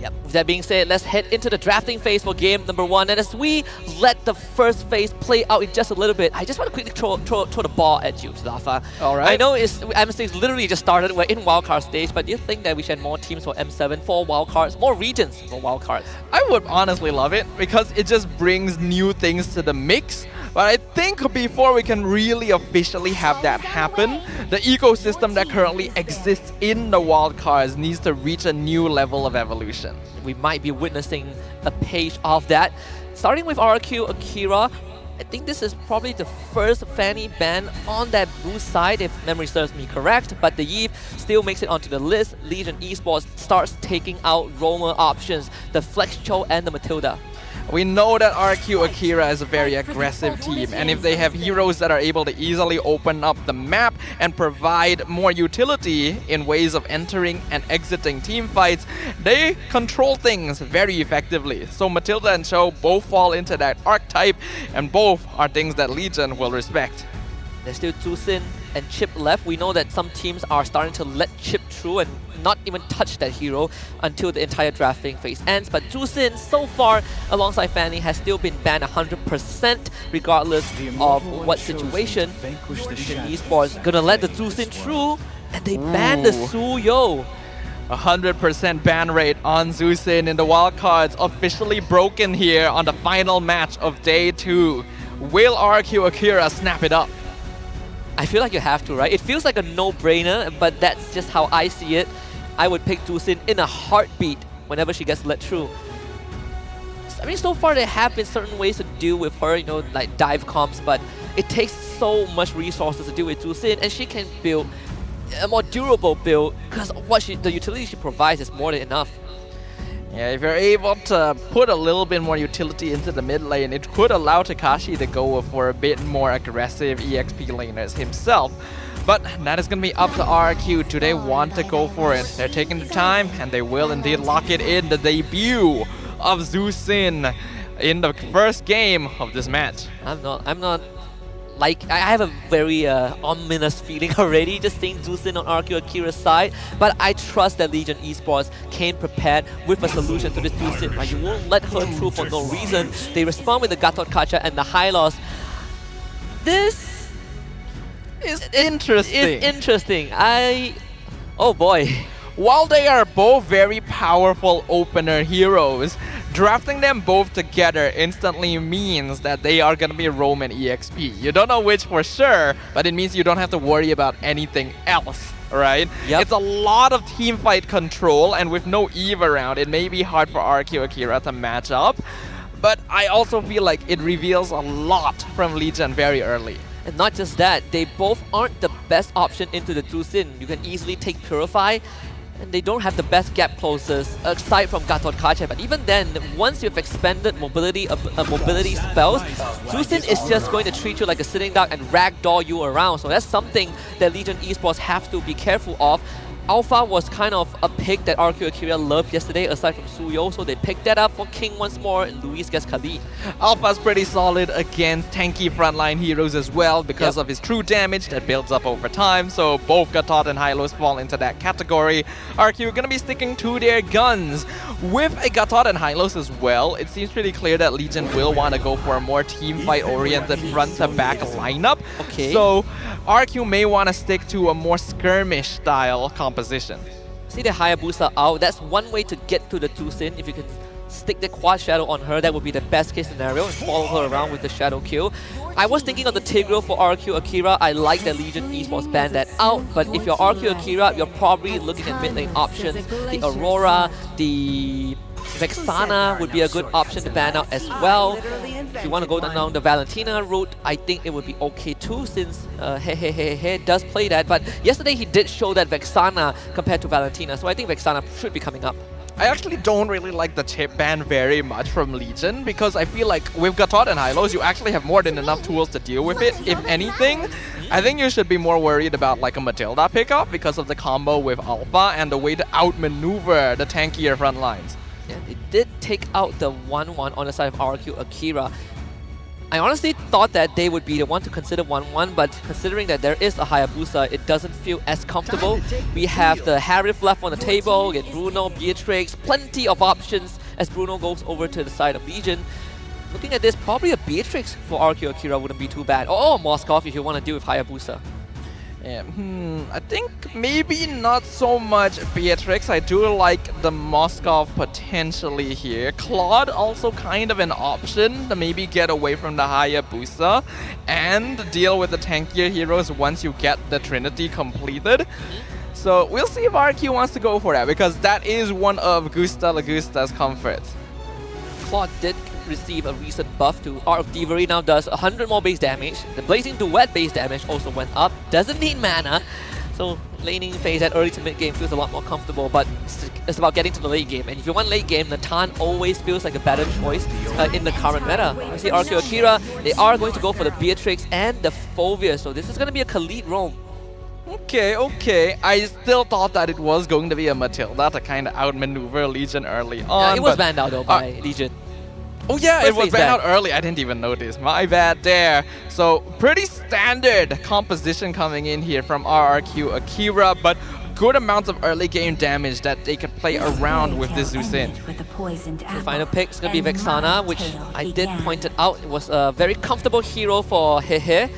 Yep. With that being said, let's head into the drafting phase for game number 1. And as we let the first phase play out in just a little bit, I just want to quickly throw the ball at you, Zafa. All right. I know M6 literally just started. We're in wildcard stage, but do you think that we should have more teams for M7 for wildcards, more regions for wildcards? I would honestly love it because it just brings new things to the mix. But I think before we can really officially have that happen, the ecosystem that currently exists in the wildcards needs to reach a new level of evolution. We might be witnessing a page of that. Starting with RRQ Akira, I think this is probably the first Fanny ban on that blue side, if memory serves me correct, but the Eve still makes it onto the list. Legion Esports starts taking out roamer options, the Flex Cho and the Matilda. We know that RRQ Akira is a very aggressive team, and if they have heroes that are able to easily open up the map and provide more utility in ways of entering and exiting team fights, they control things very effectively. So Matilda and Cho both fall into that archetype, and both are things that Legion will respect. There's still Zhusin and Chip left. We know that some teams are starting to let Chip through and not even touch that hero until the entire drafting phase ends. But Zhusin, so far, alongside Fanny, has still been banned 100% regardless of what situation. Legion Esports gonna let the Zhusin through, and they ban the Suyo. 100% ban rate on Zhusin in the wildcards, officially broken here on the final match of day 2. Will RRQ Akira snap it up? I feel like you have to, right? It feels like a no-brainer, but that's just how I see it. I would pick Zhusin in a heartbeat whenever she gets let through. I mean, so far there have been certain ways to deal with her, you know, like dive comps, but it takes so much resources to deal with Zhusin, and she can build a more durable build because the utility she provides is more than enough. Yeah, if you're able to put a little bit more utility into the mid lane, it could allow Takashi to go for a bit more aggressive EXP laners himself. But that is going to be up to RRQ. Do they want to go for it? They're taking the time, and they will indeed lock it in. The debut of Zhusin in the first game of this match. I'm not. Like, I have a very ominous feeling already just seeing Zhusin on RRQ Akira's side, but I trust that Legion Esports came prepared with a solution to this Zhusin. Right? You won't let her through for no reason. They respond with the Gatot Kacha and the high loss. This is interesting. It's interesting. Oh boy. While they are both very powerful opener heroes, drafting them both together instantly means that they are going to be Roman EXP. You don't know which for sure, but it means you don't have to worry about anything else, right? Yep. It's a lot of team fight control, and with no Eve around, it may be hard for RRQ Akira to match up, but I also feel like it reveals a lot from Legion very early. And not just that, they both aren't the best option into the Zhusin. You can easily take Purify, and they don't have the best gap closers aside from Gatot Kacha. But even then, once you've expanded mobility spells, Zhusin is just going to treat you like a sitting duck and ragdoll you around. So that's something that Legion Esports have to be careful of. Alpha was kind of a pick that RRQ Akira loved yesterday aside from Suyo, so they picked that up for King once more, and Luis gets Khalid. Alpha's pretty solid against tanky frontline heroes as well because of his true damage that builds up over time, so both Gatot and Hylos fall into that category. RRQ gonna be sticking to their guns. With a Gatot and Hylos as well, it seems pretty clear that Legion will want to go for a more team fight oriented front to back lineup. Okay. So RRQ may want to stick to a more skirmish style composition. See the Hayabusa out, that's one way to get to the Zhusin. If you can stick the quad shadow on her, that would be the best case scenario, and follow her around with the shadow kill. I was thinking of the Tigreal for RRQ Akira. I like that Legion Esports banned that out, but if you're RRQ Akira, you're probably looking at mid lane options. The Aurora, the Vexana would be a good option to ban out as well. If you want to go down the Valentina route, I think it would be okay too, since Hey does play that. But yesterday he did show that Vexana compared to Valentina, so I think Vexana should be coming up. I actually don't really like the chip ban very much from Legion because I feel like with Gatot and Hylos, you actually have more than enough tools to deal with it. If anything, I think you should be more worried about like a Matilda pickup because of the combo with Alpha and the way to outmaneuver the tankier front lines. Yeah, they did take out the 1-1 on the side of RRQ Akira. I honestly thought that they would be the one to consider 1-1, but considering that there is a Hayabusa, it doesn't feel as comfortable. We have the Harif left on the table, get Bruno, Beatrix, plenty of options as Bruno goes over to the side of Legion. Looking at this, probably a Beatrix for RRQ Akira wouldn't be too bad. Oh, Moskov if you want to deal with Hayabusa. Yeah, I think maybe not so much Beatrix. I do like the Moskov potentially here. Claude also kind of an option to maybe get away from the Hayabusa and deal with the tankier heroes once you get the Trinity completed. So we'll see if RQ wants to go for that, because that is one of Gusta Lagusta's comforts. Claude did receive a recent buff to Art of Thievery, now does 100 more base damage. The Blazing Duet base damage also went up, doesn't need mana. So laning phase at early to mid game feels a lot more comfortable, but it's about getting to the late game. And if you want late game, Natan always feels like a better choice in the current meta. You see RQ Akira, they are going to go for the Beatrix and the Fovia, so this is going to be a Khalid roam. Okay. I still thought that it was going to be a Matilda to kind of outmaneuver Legion early on. Yeah, it was banned out though by Legion. Oh yeah, it was banned out early. I didn't even notice. My bad there. So pretty standard composition coming in here from RRQ Akira, but good amounts of early game damage that they could play around with this Zusin. The final pick is going to be Vexana, which I did point it out. It was a very comfortable hero for Hehe.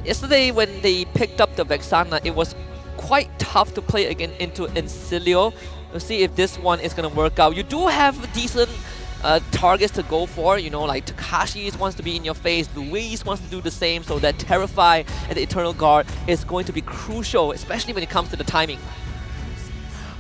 Yesterday when they picked up the Vexana, it was quite tough to play again into Incilio. We'll see if this one is going to work out. You do have decent targets to go for, you know, like Takashi wants to be in your face, Luis wants to do the same, so that Terrify and the Eternal Guard is going to be crucial, especially when it comes to the timing.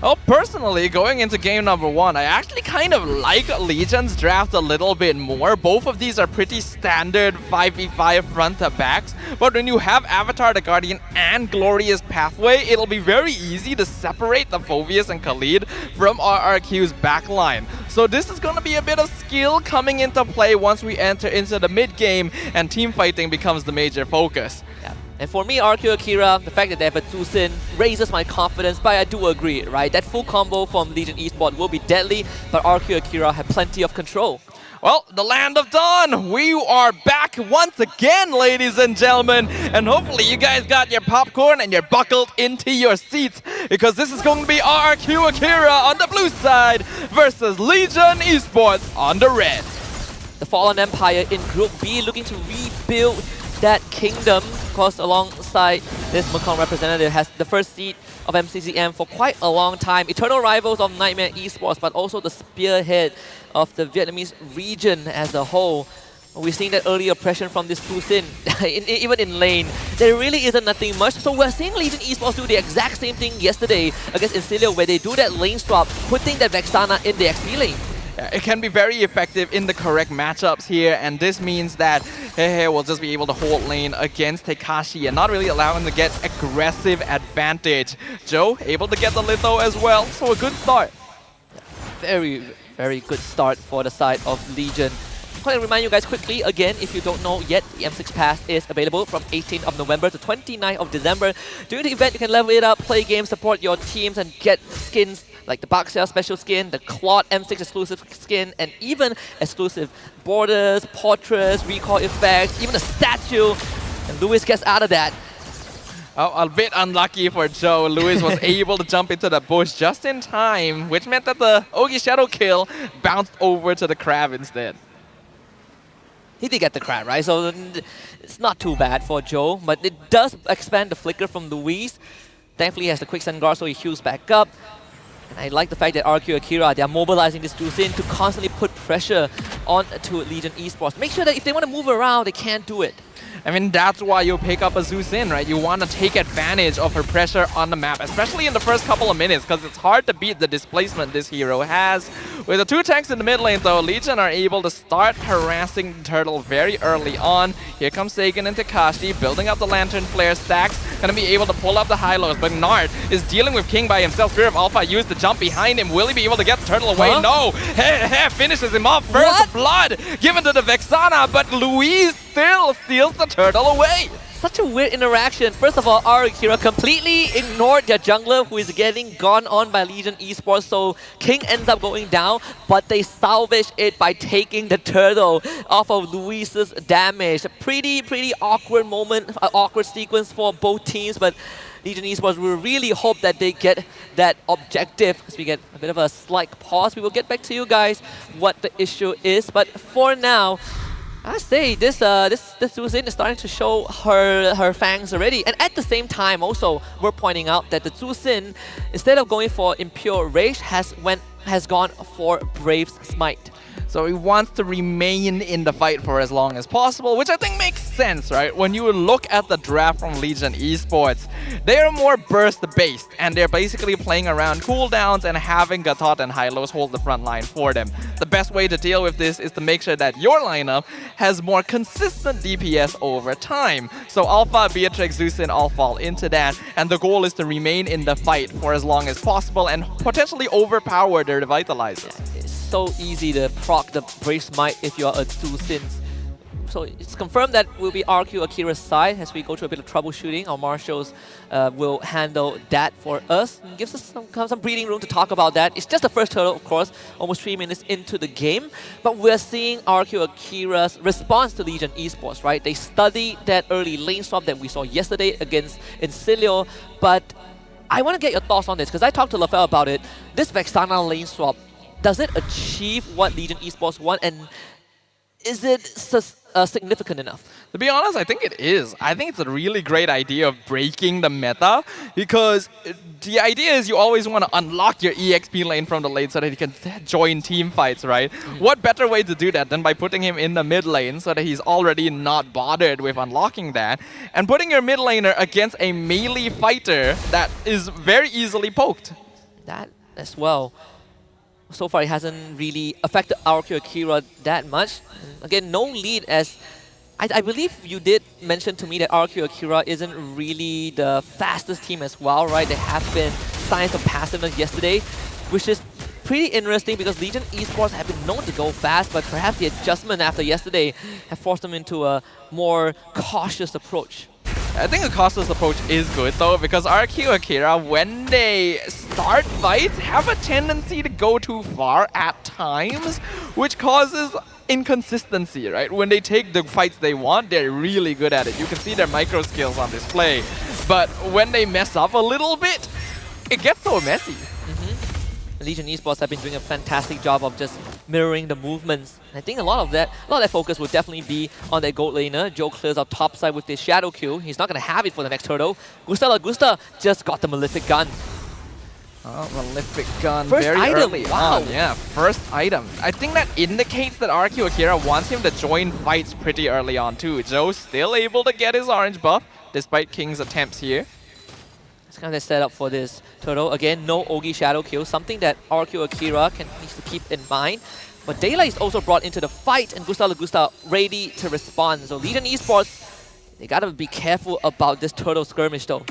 Well, personally, going into game number 1, I actually kind of like Legion's draft a little bit more. Both of these are pretty standard 5v5 front to backs, but when you have Avatar the Guardian and Glorious Pathway, it'll be very easy to separate the Phoveus and Khalid from RRQ's backline. So this is going to be a bit of skill coming into play once we enter into the mid game and team fighting becomes the major focus. Yeah. And for me, RQ Akira, the fact that they have a Tusin raises my confidence, but I do agree, right? That full combo from Legion Esports will be deadly, but RQ Akira have plenty of control. Well, the Land of Dawn, we are back once again, ladies and gentlemen, and hopefully you guys got your popcorn and you're buckled into your seats, because this is going to be RRQ Akira on the blue side versus Legion Esports on the red. The Fallen Empire in Group B looking to rebuild that kingdom. Of course, alongside this Mekong representative has the first seat of MCCM for quite a long time. Eternal rivals of Nightmare Esports, but also the spearhead of the Vietnamese region as a whole. We're seeing that early oppression from this Tusin, even in lane. There really isn't nothing much. So we're seeing Legion Esports do the exact same thing yesterday against Incilio, where they do that lane swap, putting that Vexana in the XP lane. It can be very effective in the correct matchups here, and this means that Hehe will just be able to hold lane against Tekashi and not really allow him to get aggressive advantage. Joe able to get the litho as well, so a good start. Very, very good start for the side of Legion. I want to remind you guys quickly, again, if you don't know yet, the M6 Pass is available from 18th of November to 29th of December. During the event, you can level it up, play games, support your teams, and get skins like the Boxel special skin, the Claude M6 exclusive skin, and even exclusive borders, portraits, recall effects, even a statue. And Luis gets out of that. Oh, a bit unlucky for Joe. Luis was able to jump into the bush just in time, which meant that the Ogi Shadow kill bounced over to the crab instead. He did get the crab, right? So it's not too bad for Joe, but it does expand the flicker from Luis. Thankfully, he has the quick sun guard, so he heals back up. And I like the fact that RQ Akira, they are mobilizing this Tusin to constantly put pressure on to Legion Esports. Make sure that if they want to move around, they can't do it. I mean, that's why you pick up a Zusin, right? You want to take advantage of her pressure on the map, especially in the first couple of minutes, because it's hard to beat the displacement this hero has. With the 2 tanks in the mid lane, though, Legion are able to start harassing the turtle very early on. Here comes Sagan and Takashi, building up the Lantern Flare stacks, gonna be able to pull up the high-lows, but Nard is dealing with King by himself. Fear of Alpha used to jump behind him. Will he be able to get the turtle away? No! Finishes him off. First blood given to the Vexana, but Louise still steals the turtle away. such a weird interaction. First of all, RRQ completely ignored their jungler who is getting gone on by Legion Esports, so King ends up going down, but they salvage it by taking the turtle off of Luis's damage. A pretty awkward moment, awkward sequence for both teams, but Legion Esports will really hope that they get that objective. As we get a bit of a slight pause, we will get back to you guys what the issue is, but for now, I say this Zuzin is starting to show her fangs already, and at the same time also we're pointing out that the Zuzin, instead of going for Impure Rage, has gone for Brave's Smite. So he wants to remain in the fight for as long as possible, which I think makes sense, right? When you look at the draft from Legion Esports, they are more burst-based, and they're basically playing around cooldowns and having Gatot and Hylos hold the front line for them. The best way to deal with this is to make sure that your lineup has more consistent DPS over time. So Alpha, Beatrix, Zuzin all fall into that, and the goal is to remain in the fight for as long as possible and potentially overpower their revitalizers. So easy to proc the Brave Smite if you're a Zuzin. So it's confirmed that will be RQ Akira's side as we go through a bit of troubleshooting. Our marshals will handle that for us and gives us some breathing room to talk about that. It's just the first turtle, of course, almost 3 minutes into the game, but we're seeing RQ Akira's response to Legion Esports, right? They studied that early lane swap that we saw yesterday against Incilio, but I want to get your thoughts on this because I talked to Lafel about it. This Vexana lane swap, does it achieve what Legion Esports want, and is it significant enough? To be honest, I think it is. I think it's a really great idea of breaking the meta, because the idea is you always want to unlock your EXP lane from the lane so that you can join team fights, right? What better way to do that than by putting him in the mid lane so that he's already not bothered with unlocking that, and putting your mid laner against a melee fighter that is very easily poked. That as well. So far, it hasn't really affected RQ Akira that much. Again, no lead, as I believe you did mention to me that RQ Akira isn't really the fastest team as well, right? There have been signs of passiveness yesterday, which is pretty interesting because Legion Esports have been known to go fast, but perhaps the adjustment after yesterday have forced them into a more cautious approach. I think a cautious approach is good though, because RQ Akira, when they start fights, have a tendency to go too far at times, which causes inconsistency, right? When they take the fights they want, they're really good at it. You can see their micro skills on display. But when they mess up a little bit, it gets so messy. Legion Esports have been doing a fantastic job of just mirroring the movements. I think a lot of that focus will definitely be on that gold laner. Joe clears out top side with this Shadow Q. He's not going to have it for the next turtle. Gusta just got the Malefic Gun. Oh, Malefic Gun First very item, early wow. on. Yeah, first item. I think that indicates that RQ Akira wants him to join fights pretty early on too. Joe's still able to get his orange buff despite King's attempts here. It's kind of set up for this turtle. Again, no Ogi Shadow Kill, something that RQ Akira needs to keep in mind. But Daylight is also brought into the fight, and Gusta ready to respond. So Legion Esports, they gotta be careful about this turtle skirmish though.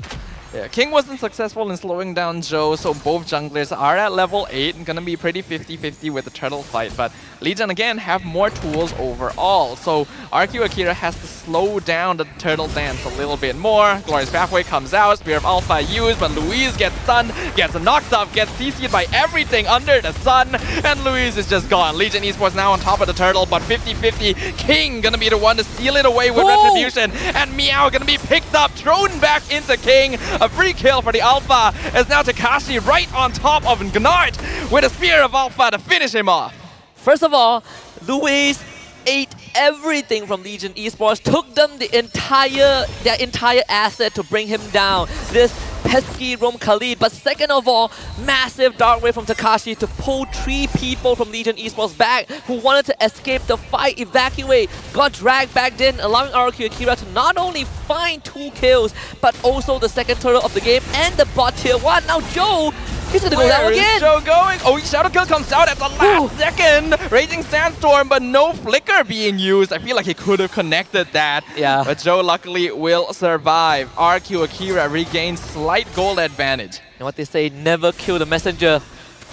Yeah, King wasn't successful in slowing down Joe, so both junglers are at level 8 and gonna be pretty 50-50 with the turtle fight. But Legion again have more tools overall, so RQ Akira has to slow down the turtle dance a little bit more. Glorious Pathway comes out, Spear of Alpha used, but Louise gets stunned, gets knocked up, gets CC'd by everything under the sun, and Louise is just gone. Legion Esports now on top of the turtle, but 50-50. King gonna be the one to steal it away with Retribution, and Meow gonna be picked up, thrown back into King. A free kill for the Alpha, as now Takashi right on top of Gnart with a Spear of Alpha to finish him off. First of all, Luis ate everything from Legion Esports, took them their entire asset to bring him down. This pesky Rom Khalid, but second of all, massive dark wave from Takashi to pull 3 people from Legion Esports back who wanted to escape the fight, evacuate, got dragged back in, allowing RQ Akira to not only find 2 kills, but also the second turtle of the game and the bot tier 1. Now Joe, he's gonna go down again. Where is Joe going? Oh, Shadow Kill comes out at the last second. Raging Sandstorm, but no flicker being used. I feel like he could have connected that. Yeah. But Joe luckily will survive. RQ Akira regains slight gold advantage. And what they say, never kill the messenger.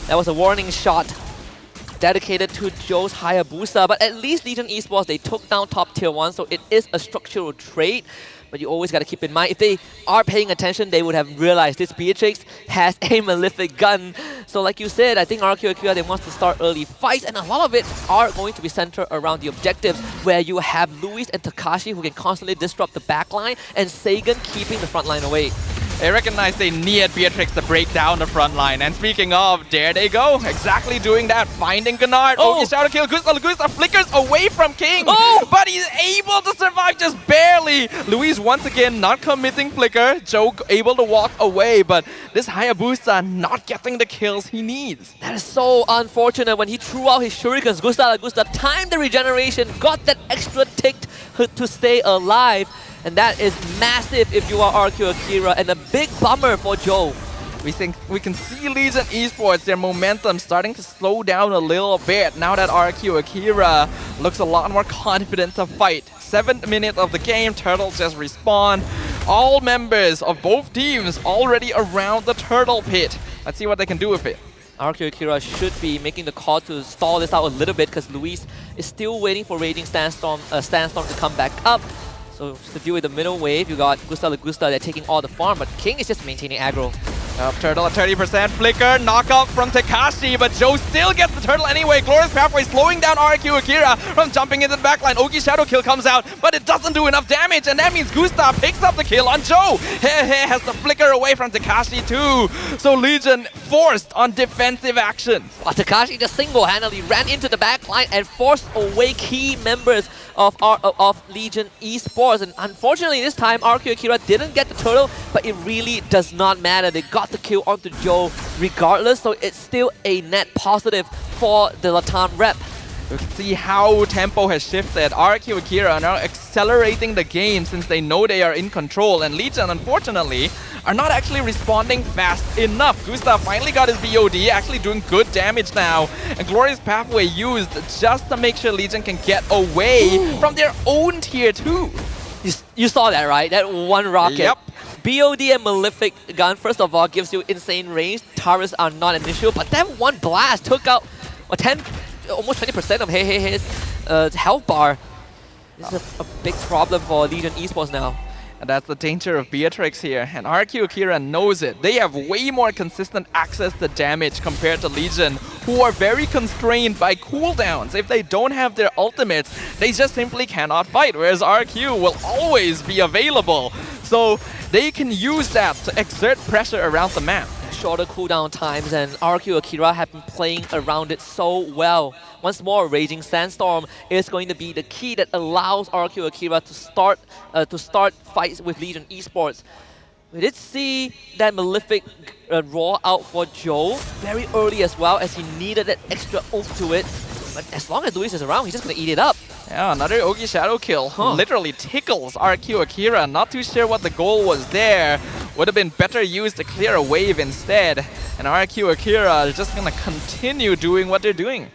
That was a warning shot dedicated to Joe's Hayabusa, but at least Legion Esports, they took down top tier 1, so it is a structural trade. But you always got to keep in mind, if they are paying attention, they would have realized this Beatrix has a Malefic gun. So like you said, I think RRQ Akira, they want to start early fights, and a lot of it are going to be centered around the objectives, where you have Luis and Takashi who can constantly disrupt the backline, and Sagan keeping the front line away. They recognize they need Beatrix to break down the front line. And speaking of, there they go. Exactly doing that. Finding Gennard. Oh, shadow kill. Gusta flickers away from King. Oh! But he's able to survive just barely. Luis once again not committing flicker. Joe able to walk away. But this Hayabusa not getting the kills he needs. That is so unfortunate. When he threw out his shurikens, Gusta timed the regeneration, got that extra tick to stay alive. And that is massive if you are RRQ Akira, and a big bummer for Joe. We think we can see Legion Esports, their momentum starting to slow down a little bit now that RRQ Akira looks a lot more confident to fight. 7th minute of the game, Turtle just respawned. All members of both teams already around the Turtle pit. Let's see what they can do with it. RRQ Akira should be making the call to stall this out a little bit, because Luis is still waiting for Raging Sandstorm to come back up. So to deal with the middle wave, you got Gusta, they're taking all the farm, but King is just maintaining aggro. Turtle at 30%, flicker, knockout from Takashi, but Joe still gets the Turtle anyway. Glorious Pathway slowing down RRQ Akira from jumping into the backline. Ogi Shadow Kill comes out, but it doesn't do enough damage, and that means Gusta picks up the kill on Joe. Has to flicker away from Takashi too. So Legion forced on defensive actions. Well, Takashi just single-handedly ran into the backline and forced away key members of Legion Esports. And unfortunately this time, RRQ Akira didn't get the Turtle, but it really does not matter. They got the kill onto Joe regardless, so it's still a net positive for the Latam rep. You can see how tempo has shifted. RRQ Akira are now accelerating the game since they know they are in control, and Legion, unfortunately, are not actually responding fast enough. Gustav finally got his BOD, actually doing good damage now, and Glorious Pathway used just to make sure Legion can get away from their own tier 2. You saw that, right? That one rocket. Yep. BOD and Malefic gun, first of all, gives you insane range. Turrets are not an issue, but that one blast took out almost 20% of his health bar. This is a big problem for Legion Esports now. And that's the danger of Beatrix here, and RRQ Akira knows it. They have way more consistent access to damage compared to Legion, who are very constrained by cooldowns. If they don't have their ultimates, they just simply cannot fight, whereas RRQ will always be available. So they can use that to exert pressure around the map. Shorter cooldown times, and RRQ Akira have been playing around it so well. Once more, Raging Sandstorm is going to be the key that allows RRQ Akira to start fights with Legion Esports. We did see that Malefic roll out for Joe very early as well, as he needed that extra oomph to it. But as long as Luis is around, he's just going to eat it up. Yeah, another Ogi Shadow kill. Literally tickles RRQ Akira. Not too sure what the goal was there. Would have been better used to clear a wave instead. And RRQ Akira is just going to continue doing what they're doing.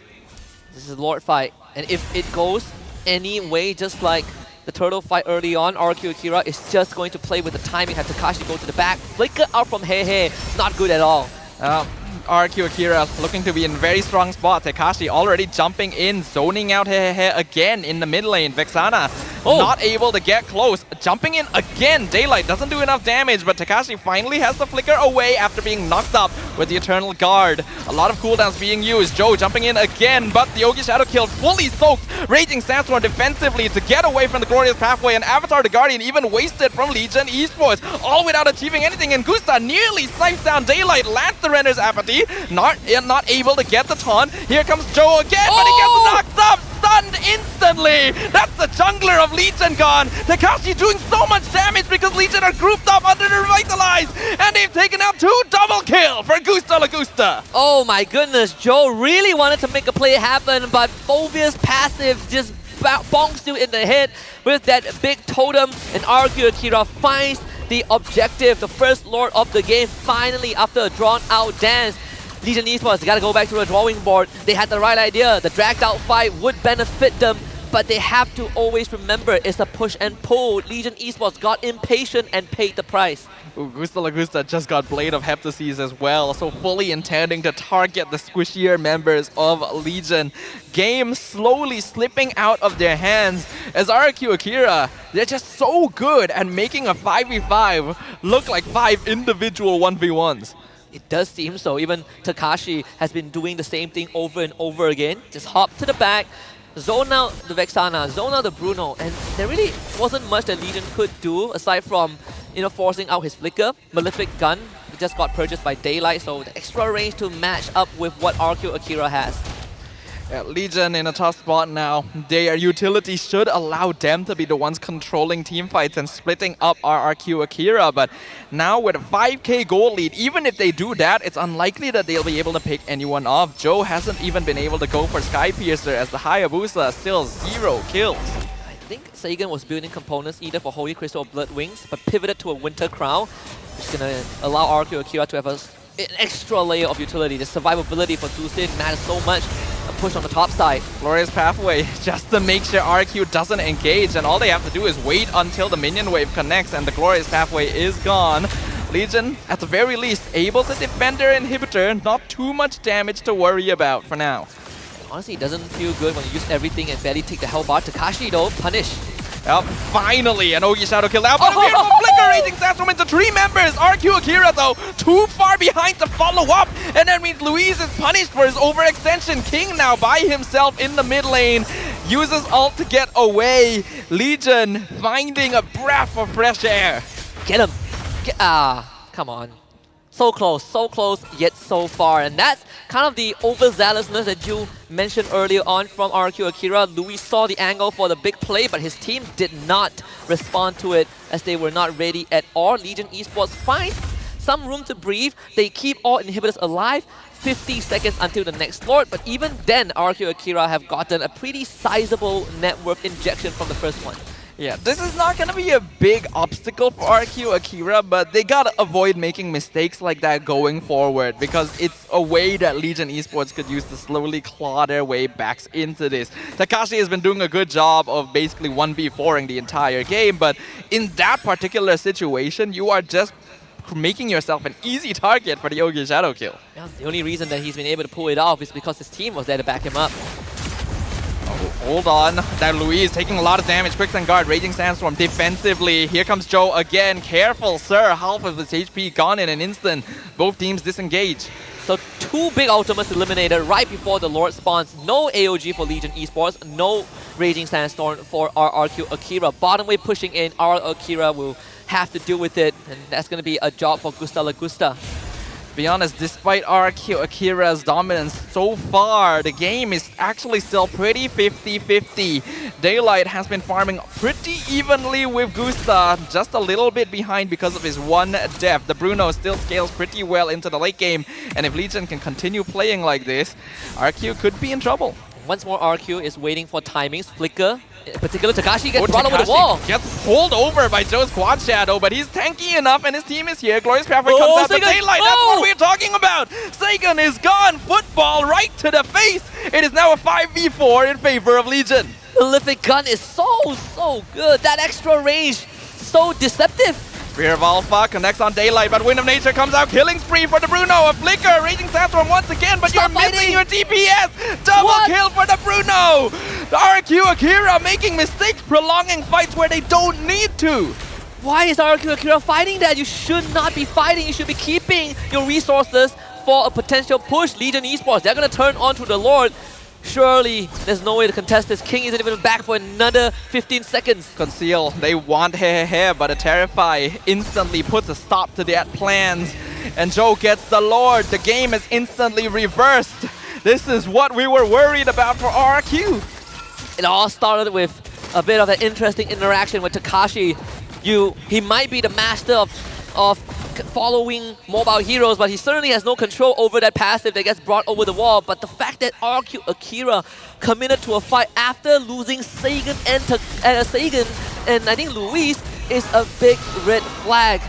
This is a Lord fight. And if it goes any way, just like the Turtle fight early on, RRQ Akira is just going to play with the timing. Have Takashi go to the back. Flicker out from Hey. Not good at all. RRQ Akira looking to be in very strong spot. Takashi already jumping in, zoning out again in the mid lane. Vexana not able to get close. Jumping in again. Daylight doesn't do enough damage, but Takashi finally has to flicker away after being knocked up with the Eternal Guard. A lot of cooldowns being used. Joe jumping in again, but the Ogi Shadow kill fully soaked. Raging Sandstorm defensively to get away from the Glorious Pathway, and Avatar the Guardian even wasted from Legion Esports, all without achieving anything, and Gusta nearly snipes down Daylight, lands the Renner's Apathy, not able to get the taunt. Here comes Joe again, but he gets knocked up, stunned instantly. That's the jungler of Legion gone. Takashi doing so much damage because Legion are grouped up under the Revitalize, and they've taken out 2 double kill for Gusta Lagusta. Oh my goodness, Joe really wanted to make a play happen, but Phobia's passive just bonks you in the head with that big totem, and RRQ Akira finds the objective, the first Lord of the game, finally after a drawn-out dance. Legion Esports got to go back to the drawing board. They had the right idea. The dragged-out fight would benefit them but they have to always remember it's a push and pull. Legion Esports got impatient and paid the price. Gusta Lagusta just got Blade of Heptases as well, so fully intending to target the squishier members of Legion. Game slowly slipping out of their hands as RRQ Akira, they're just so good at making a 5v5 look like 5 individual 1v1s. It does seem so. Even Takashi has been doing the same thing over and over again. Just hop to the back, zone out the Vexana, zone out the Bruno, and there really wasn't much that Legion could do aside from forcing out his flicker. Malefic gun just got purchased by Daylight, so the extra range to match up with what RRQ Akira has. Yeah, Legion in a tough spot now. Their utility should allow them to be the ones controlling team fights and splitting up RRQ Akira, but now with a 5k gold lead, even if they do that, it's unlikely that they'll be able to pick anyone off. Joe hasn't even been able to go for Skypiercer as the Hayabusa still 0 kills. I think Sagan was building components either for Holy Crystal or Blood Wings, but pivoted to a Winter Crown, which is going to allow RRQ Akira to have an extra layer of utility. The survivability for Tusin matters so much. A push on the top side. Glorious Pathway just to make sure RQ doesn't engage, and all they have to do is wait until the minion wave connects and the Glorious Pathway is gone. Legion, at the very least, able to defend their inhibitor. Not too much damage to worry about for now. Honestly, it doesn't feel good when you use everything and barely take the hell bar. Takashi though, punish. Yep, finally an Ogi Shadow kill out, but a beautiful flicker raising Sandstorm into 3 members. RQ Akira though, too far behind to follow up, and that means Luis is punished for his overextension. King now by himself in the mid lane, uses ult to get away. Legion finding a breath of fresh air. Get him! Come on. So close, yet so far. And that's kind of the overzealousness that you mentioned earlier on from RRQ Akira. Luis saw the angle for the big play, but his team did not respond to it as they were not ready at all. Legion Esports finds some room to breathe. They keep all inhibitors alive. 50 seconds until the next Lord, but even then, RRQ Akira have gotten a pretty sizable net worth injection from the first one. Yeah, this is not going to be a big obstacle for RQ Akira, but they got to avoid making mistakes like that going forward, because it's a way that Legion Esports could use to slowly claw their way back into this. Takashi has been doing a good job of basically 1v4ing the entire game, but in that particular situation, you are just making yourself an easy target for the Ogi Shadow kill. Yeah, the only reason that he's been able to pull it off is because his team was there to back him up. Hold on, that Luis taking a lot of damage. Quicksand Guard, Raging Sandstorm defensively. Here comes Joe again. Careful, sir. Half of his HP gone in an instant. Both teams disengage. So 2 big ultimates eliminated right before the Lord spawns. No AOG for Legion Esports. No Raging Sandstorm for RRQ Akira. Bottom way pushing in. RRQ Akira will have to deal with it. And that's going to be a job for Gusta Lagusta. Be honest, despite RRQ Akira's dominance so far, the game is actually still pretty 50-50. Daylight has been farming pretty evenly with Gusta, just a little bit behind because of his 1 death. The Bruno still scales pretty well into the late game, and if Legion can continue playing like this, RRQ could be in trouble. Once more, RRQ is waiting for timings. Flicker, in particular, Takashi gets run over the wall. Gets pulled over by Joe's Quad Shadow, but he's tanky enough and his team is here. Glorious Pathway comes out, but Daylight, that's what we're talking about! Sagan is gone! Football right to the face! It is now a 5v4 in favor of Legion. Malefic gun is so good. That extra range, so deceptive. Fear of Alpha connects on Daylight, but Wind of Nature comes out, killing spree for the Bruno. A flicker, Raging Sandstorm once again, but you're missing your DPS. Double kill for the Bruno. The RQ Akira making mistakes, prolonging fights where they don't need to. Why is RQ Akira fighting that? You should not be fighting. You should be keeping your resources for a potential push. Legion Esports, they're going to turn onto the Lord. Surely, there's no way to contest this. King isn't even back for another 15 seconds. Conceal, they want hair, but a Terrify instantly puts a stop to their plans. And Joe gets the Lord. The game is instantly reversed. This is what we were worried about for RRQ. It all started with a bit of an interesting interaction with Takashi. He might be the master of following mobile heroes, but he certainly has no control over that passive that gets brought over the wall. But the fact that RQ Akira committed to a fight after losing Sagan and I think Luis is a big red flag.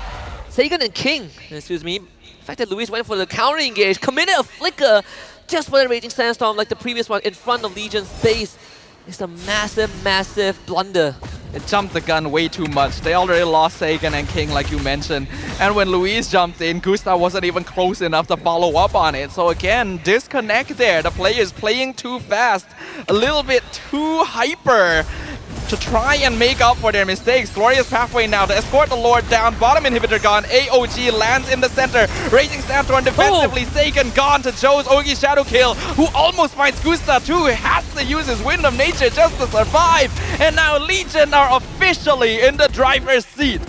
Sagan and King, excuse me. The fact that Luis went for the counter engage, committed a flicker just for the Raging Sandstorm like the previous one in front of Legion's base. It's a massive, massive blunder. It jumped the gun way too much. They already lost Sagan and King, like you mentioned. And when Luis jumped in, Gustav wasn't even close enough to follow up on it. So again, disconnect there. The player is playing too fast, a little bit too hyper to try and make up for their mistakes. Glorious pathway now to escort the Lord down. Bottom inhibitor gone. AOG lands in the center. Raging Sandstorm defensively. Sagan gone to Joe's Ogi Shadow Kill, who almost finds Gustav too. He has to use his Wind of Nature just to survive. And now Legion are officially in the driver's seat.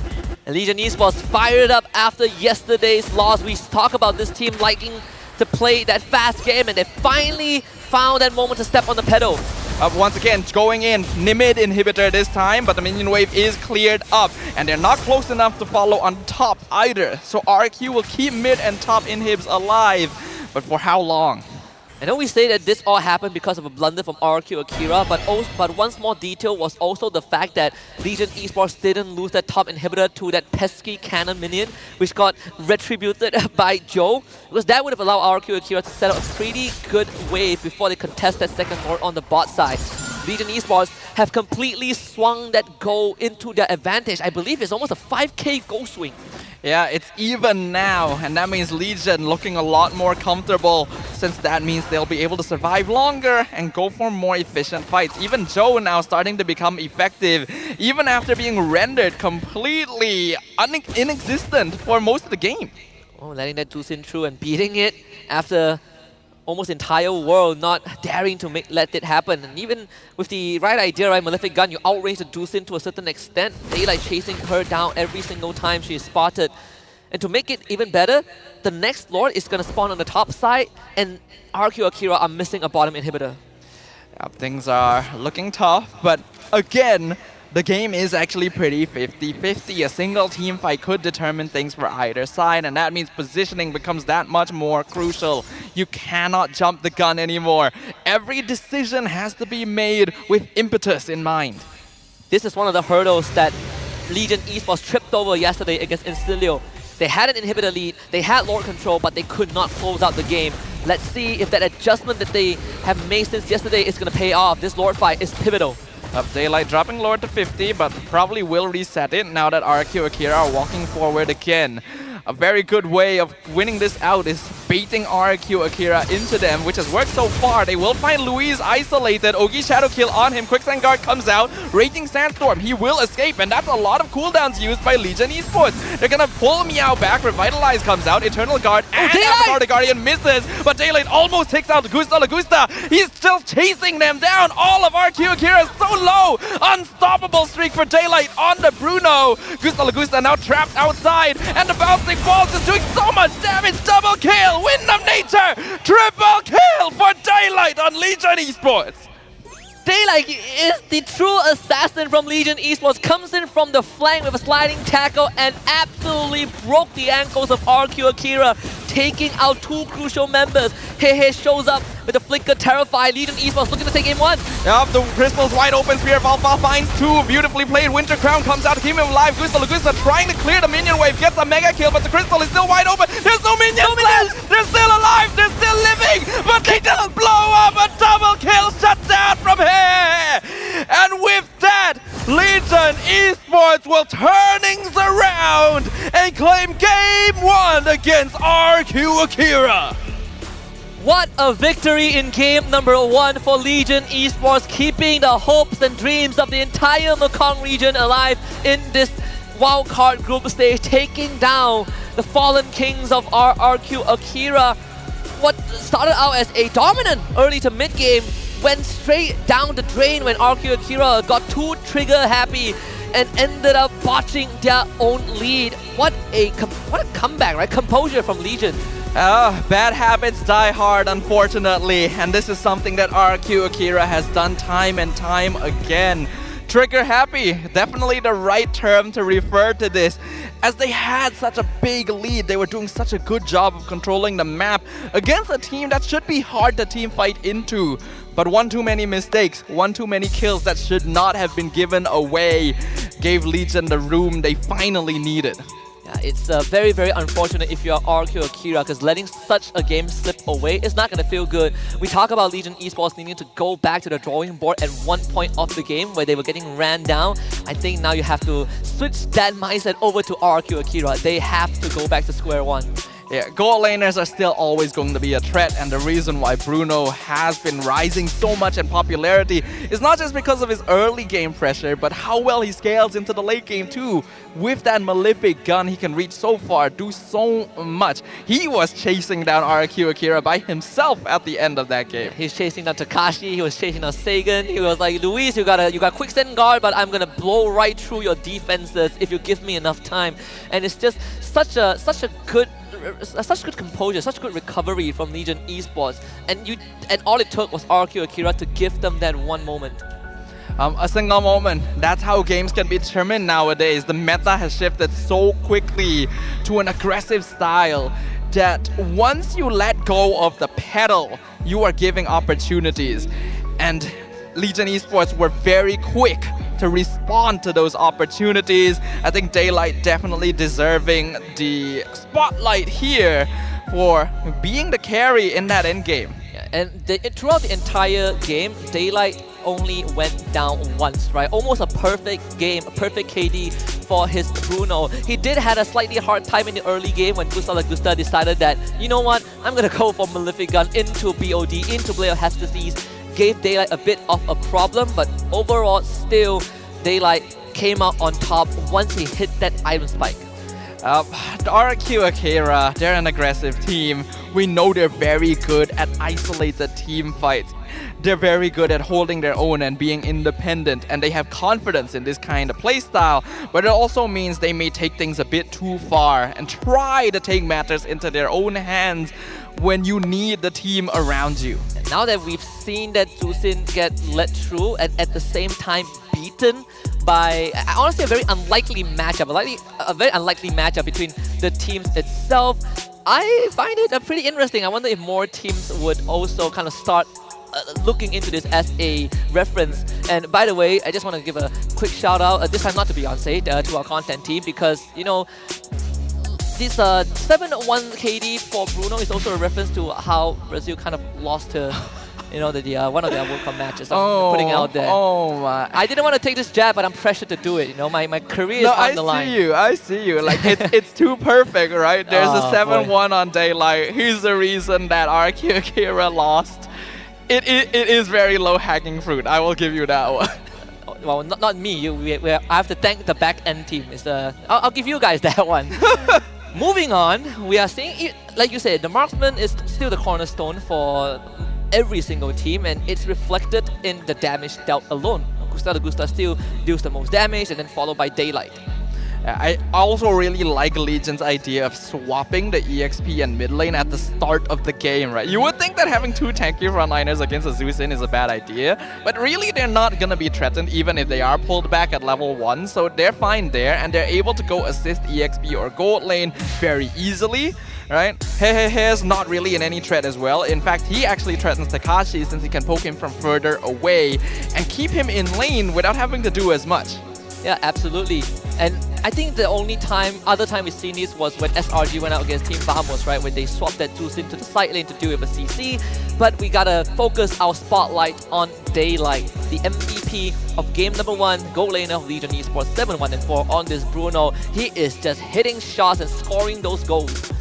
And Legion Esports fired up after yesterday's loss. We talk about this team liking to play that fast game, and they finally found that moment to step on the pedal. Once again, going in, Nimid inhibitor this time, but the minion wave is cleared up, and they're not close enough to follow on top either. So RRQ will keep mid and top inhibs alive, but for how long? I know we say that this all happened because of a blunder from RRQ Akira, but one small detail was also the fact that Legion Esports didn't lose that top inhibitor to that pesky cannon minion, which got retributed by Joe, because that would have allowed RRQ Akira to set up a pretty good wave before they contest that second Lord on the bot side. Legion Esports have completely swung that goal into their advantage. I believe it's almost a 5k goal swing. Yeah, it's even now, and that means Legion looking a lot more comfortable, since that means they'll be able to survive longer and go for more efficient fights. Even Joe now starting to become effective, even after being rendered completely inexistent for most of the game. Oh, letting that Deucin through and beating it after almost entire world not daring to let it happen. And even with the right idea, right, Malefic Gun, you outrange the Deucin to a certain extent. Daylight chasing her down every single time she is spotted. And to make it even better, the next Lord is going to spawn on the top side, and RRQ Akira are missing a bottom inhibitor. Yeah, things are looking tough, but again, the game is actually pretty 50-50. A single team fight could determine things for either side, and that means positioning becomes that much more crucial. You cannot jump the gun anymore. Every decision has to be made with impetus in mind. This is one of the hurdles that Legion Esports tripped over yesterday against Instilio. They had an inhibitor lead, they had Lord control, but they could not close out the game. Let's see if that adjustment that they have made since yesterday is going to pay off. This Lord fight is pivotal. Daylight dropping Lord to 50, but probably will reset it now that RRQ Akira are walking forward again. A very good way of winning this out is baiting RRQ Akira into them, which has worked so far. They will find Luis isolated. Ogi Shadow Kill on him. Quicksand Guard comes out. Raging Sandstorm. He will escape, and that's a lot of cooldowns used by Legion Esports. They're gonna pull Meow back. Revitalize comes out. Eternal Guard and Avatar the Guardian misses, but Daylight almost takes out Gusta Lagusta. He's still chasing them down. All of RRQ Akira is so low. Unstoppable streak for Daylight on the Bruno. Gusta Lagusta now trapped outside, and the bouncing balls is doing so much damage. Double kill, Wind of Nature, triple kill for Daylight on Legion Esports. Daylight is the true assassin from Legion Esports, comes in from the flank with a sliding tackle and absolutely broke the ankles of RRQ Akira, taking out two crucial members. Hehe shows up with a flicker, terrified. Legion Esports looking to take game one. Yep, the crystal's wide open, Spear of Alpha finds two, beautifully played. Winter Crown comes out to keep him alive. Gusta Lagusta trying to clear the minion wave, gets a mega kill, but the crystal is still wide open. There's no minions left! They're still alive, they're still living, but they just blow up. A double kill shut down from here! And with that, Legion Esports will turn things around and claim game one against RRQ Akira. What a victory in game number one for Legion Esports, keeping the hopes and dreams of the entire Mekong region alive in this wildcard group stage, taking down the fallen kings of RRQ Akira. What started out as a dominant early to mid game went straight down the drain when RRQ Akira got too trigger happy and ended up botching their own lead. What a comeback, right? Composure from Legion. Bad habits die hard, unfortunately, and this is something that RRQ Akira has done time and time again. Trigger happy, definitely the right term to refer to this, as they had such a big lead. They were doing such a good job of controlling the map against a team that should be hard to team fight into. But one too many mistakes, one too many kills that should not have been given away gave Legion the room they finally needed. Yeah, it's very, very unfortunate if you're RRQ Akira, because letting such a game slip away is not going to feel good. We talk about Legion Esports needing to go back to the drawing board at one point of the game where they were getting ran down. I think now you have to switch that mindset over to RRQ Akira. They have to go back to square one. Yeah, gold laners are still always going to be a threat, and the reason why Bruno has been rising so much in popularity is not just because of his early game pressure, but how well he scales into the late game too. With that malefic gun, he can reach so far, do so much. He was chasing down RRQ Akira by himself at the end of that game. He's chasing down Takashi, he was chasing down Sagan, he was like, Luis, you got quick stand guard, but I'm gonna blow right through your defenses if you give me enough time. And it's just such a good composure, such good recovery from Legion Esports, and all it took was RRQ Akira to give them that one moment. A single moment. That's how games can be determined nowadays. The meta has shifted so quickly to an aggressive style that once you let go of the pedal, you are giving opportunities. And Legion Esports were very quick to respond to those opportunities. I think Daylight definitely deserving the spotlight here for being the carry in that end game. Yeah, and throughout the entire game, Daylight only went down once, right? Almost a perfect game, a perfect KD for his Bruno. He did have a slightly hard time in the early game when Gusta decided that, you know what, I'm gonna go for Malefic Gun into BOD, into Blade of Hestasys. Gave Daylight a bit of a problem, but overall still Daylight came out on top once he hit that item spike. The RRQ Akira, they're an aggressive team. We know they're very good at isolated team fights. They're very good at holding their own and being independent, and they have confidence in this kind of playstyle, but it also means they may take things a bit too far and try to take matters into their own hands when you need the team around you. Now that we've seen that Zusin get let through and at the same time beaten by honestly a very unlikely matchup, a very unlikely matchup between the teams itself, I find it pretty interesting. I wonder if more teams would also kind of start looking into this as a reference. And by the way, I just want to give a quick shout out, this time not to Beyonce, to our content team, because you know, this 7-1 KD for Bruno is also a reference to how Brazil kind of lost to, you know, one of their World Cup matches. I'm putting it out there. Oh my! I didn't want to take this jab, but I'm pressured to do it. You know, my career is on the line. I see you. Like it's too perfect, right? There's a 7-1 on Daylight. Here's the reason that RRQ Akira lost. It is very low-hanging fruit. I will give you that one. Well, not me. I have to thank the back end team. I'll give you guys that one. Moving on, we are seeing, like you said, the marksman is still the cornerstone for every single team, and it's reflected in the damage dealt alone. Gusta still deals the most damage, and then followed by Daylight. I also really like Legion's idea of swapping the EXP and mid lane at the start of the game, right? You would think that having two tanky frontliners against a Zusin is a bad idea, but really they're not gonna be threatened even if they are pulled back at level 1, so they're fine there, and they're able to go assist EXP or gold lane very easily, right? He is not really in any threat as well. In fact, he actually threatens Takashi since he can poke him from further away and keep him in lane without having to do as much. Yeah, absolutely. And I think the only other time we've seen this was when SRG went out against Team Vamos, right? When they swapped that Zusin to the side lane to deal with a CC. But we gotta focus our spotlight on Daylight, the MVP of game number 1, gold laner of Legion Esports 7-1-4 on this Bruno. He is just hitting shots and scoring those goals.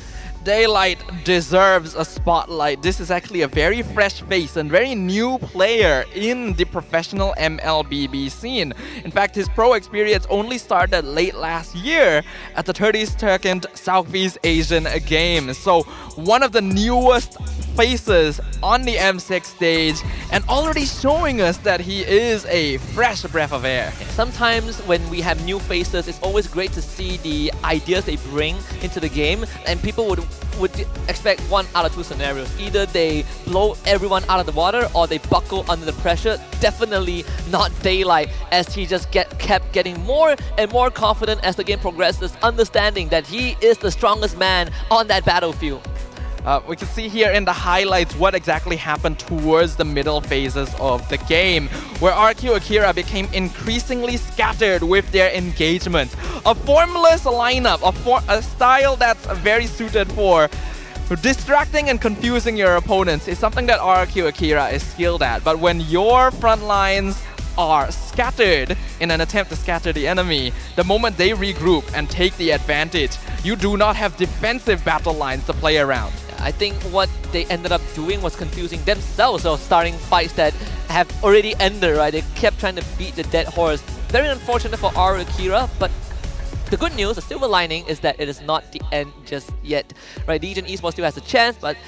Daylight deserves a spotlight. This is actually a very fresh face and very new player in the professional MLBB scene. In fact, his pro experience only started late last year at the 32nd Southeast Asian Games. So one of the newest faces on the M6 stage, and already showing us that he is a fresh breath of air. Sometimes when we have new faces, it's always great to see the ideas they bring into the game, and people would expect one out of two scenarios. Either they blow everyone out of the water or they buckle under the pressure. Definitely not Daylight, as he just kept getting more and more confident as the game progresses, understanding that he is the strongest man on that battlefield. We can see here in the highlights what exactly happened towards the middle phases of the game, where RRQ Akira became increasingly scattered with their engagements. A formless lineup, a style that's very suited for distracting and confusing your opponents is something that RRQ Akira is skilled at. But when your front lines are scattered in an attempt to scatter the enemy, the moment they regroup and take the advantage, you do not have defensive battle lines to play around. I think what they ended up doing was confusing themselves or starting fights that have already ended, right? They kept trying to beat the dead horse. Very unfortunate for RRQ Akira, but the good news, the silver lining, is that it is not the end just yet, right? Legion Esports still has a chance, but